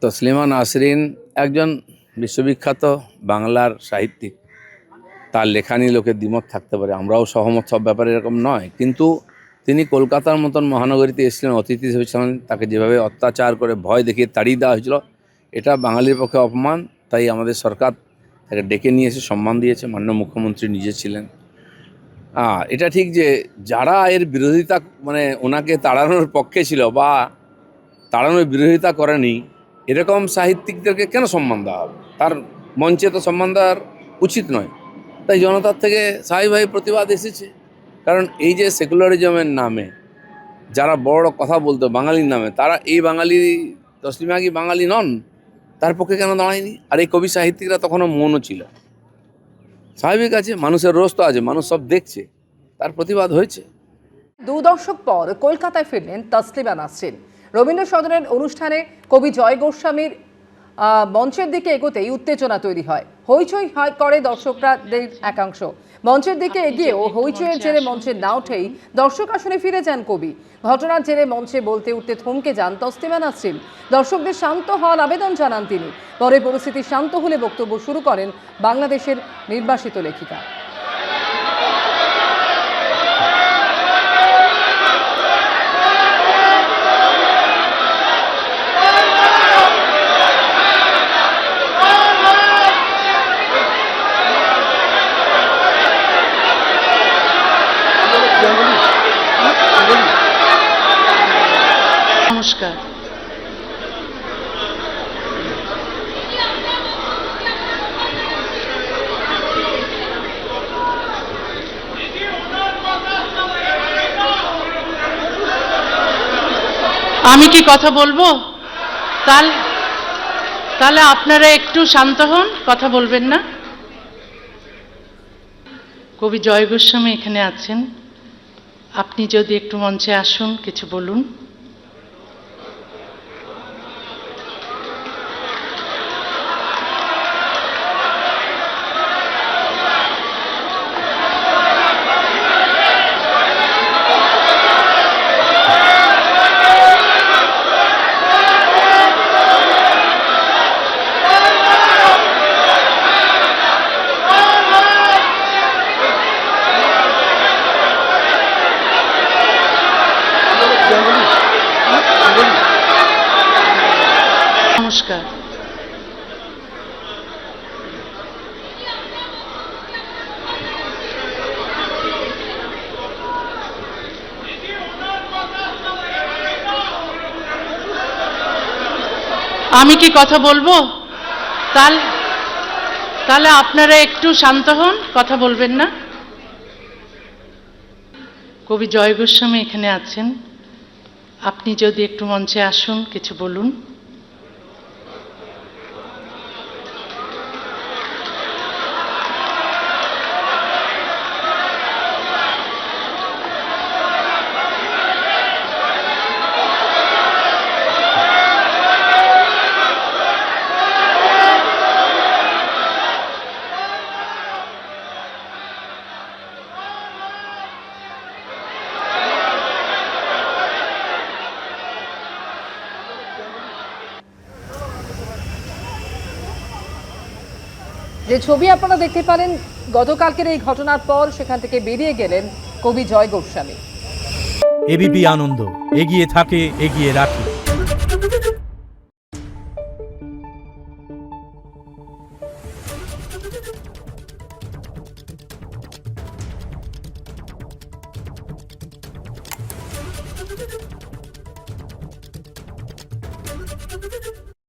তসলিমা নাসরিন একজন বিশ্ববিখ্যাত বাংলার সাহিত্যিক। তার লেখা নিয়ে লোকের দ্বিমত থাকতে পারে, আমরাও সহমত সব ব্যাপারে এরকম নয়, কিন্তু তিনি কলকাতার মতন মহানগরীতে এসেছিলেন, অতিথি হয়েছিলেন, তাকে যেভাবে অত্যাচার করে ভয় দেখিয়ে তাড়িয়ে দেওয়া হয়েছিল, এটা বাঙালির পক্ষে অপমান। তাই আমাদের সরকার তাকে ডেকে নিয়ে এসে সম্মান দিয়েছে, মাননীয় মুখ্যমন্ত্রী নিজে ছিলেন। এটা ঠিক যে যারা এর বিরোধিতা ওনাকে তাড়ানোর পক্ষে ছিল বা তাড়ানোর বিরোধিতা করেনি, এরকম সাহিত্যিকদেরকে কেন সম্মান দেওয়া হবে? তার মঞ্চে তো সম্মান দেওয়ার উচিত নয়। তাই জনতার থেকে স্বাভাবিকভাবে প্রতিবাদ এসেছে। কারণ এই যে সেকুলারিজমের নামে যারা বড় কথা বলতো বাঙালির নামে, তারা এই বাঙালি তসলিমা কি বাঙালি নন? তার পক্ষে কেন দাঁড়ায়নি? আর এই কবি সাহিত্যিকরা তখনও মনও ছিল। স্বাভাবিক আছে, মানুষের রোষ তো আছে, মানুষ সব দেখছে, তার প্রতিবাদ হয়েছে। 2 দশক পর কলকাতায় ফিরলেন তসলিমা নাসরিন। রবীন্দ্র সদনের অনুষ্ঠানে কবি জয় গোস্বামীর মঞ্চের দিকে এগোতেই উত্তেজনা তৈরি হয়, হইচই করে দর্শকদের একাংশ। মঞ্চের দিকে এগিয়েও হইচইয়ের জেরে মঞ্চে না উঠেই দর্শক আসনে ফিরে যান কবি। ঘটনার জেরে মঞ্চে বলতে উঠতে থমকে যান তসলিমা নাসরিন। দর্শকদের শান্ত হওয়ার আবেদন জানান তিনি। পরে পরিস্থিতি শান্ত হলে বক্তব্য শুরু করেন বাংলাদেশের নির্বাসিত লেখিকা। নমস্কার। আমি কি কথা বলবো? তাহলে আপনারা একটু শান্ত হন, কথা বলবেন না। কবি জয় গোস্বামী এখানে আছেন, আপনি যদি একটু মঞ্চে আসুন, কিছু বলুন। নমস্কার। আমি কি কথা বলবো? তাহলে আপনারা একটু শান্ত হন, কথা বলবেন না। কবি জয় গোস্বামী এখানে আছেন, আপনি যদি একটু মঞ্চে আসুন, কিছু বলুন। যে ছবি আপনারা দেখতে পারেন, গতকালকের এই ঘটনার পর সেখান থেকে বেরিয়ে গেলেন কবি জয় গোস্বামী। এবিপি আনন্দ এগিয়ে থাকে, এগিয়ে রাখে।